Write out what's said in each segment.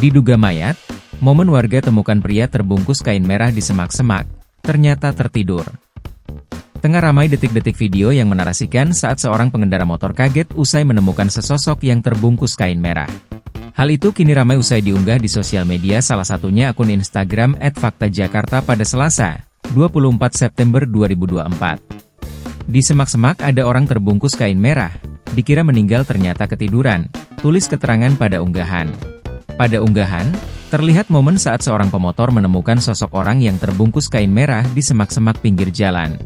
Diduga mayat, momen warga temukan pria terbungkus kain merah di semak-semak, ternyata tertidur. Tengah ramai detik-detik video yang menarasikan saat seorang pengendara motor kaget usai menemukan sesosok yang terbungkus kain merah. Hal itu kini ramai usai diunggah di sosial media, salah satunya akun Instagram @faktajakarta pada Selasa, 24 September 2024. Di semak-semak ada orang terbungkus kain merah, dikira meninggal ternyata ketiduran, tulis keterangan pada unggahan. Pada unggahan, terlihat momen saat seorang pemotor menemukan sosok orang yang terbungkus kain merah di semak-semak pinggir jalan.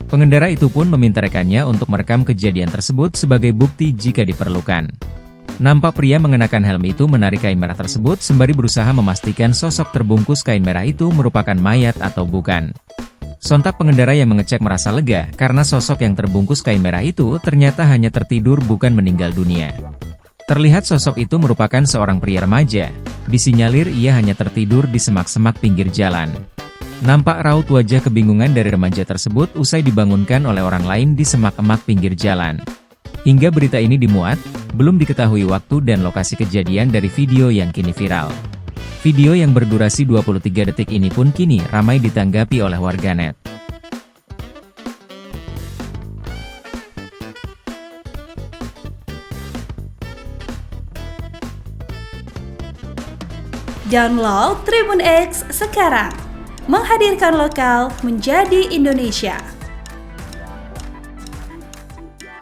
Pengendara itu pun meminta rekannya untuk merekam kejadian tersebut sebagai bukti jika diperlukan. Nampak pria mengenakan helm itu menarik kain merah tersebut sembari berusaha memastikan sosok terbungkus kain merah itu merupakan mayat atau bukan. Sontak pengendara yang mengecek merasa lega karena sosok yang terbungkus kain merah itu ternyata hanya tertidur bukan meninggal dunia. Terlihat sosok itu merupakan seorang pria remaja, disinyalir ia hanya tertidur di semak-semak pinggir jalan. Nampak raut wajah kebingungan dari remaja tersebut usai dibangunkan oleh orang lain di semak-semak pinggir jalan. Hingga berita ini dimuat, belum diketahui waktu dan lokasi kejadian dari video yang kini viral. Video yang berdurasi 23 detik ini pun kini ramai ditanggapi oleh warganet. Download Tribun X sekarang, menghadirkan lokal menjadi Indonesia.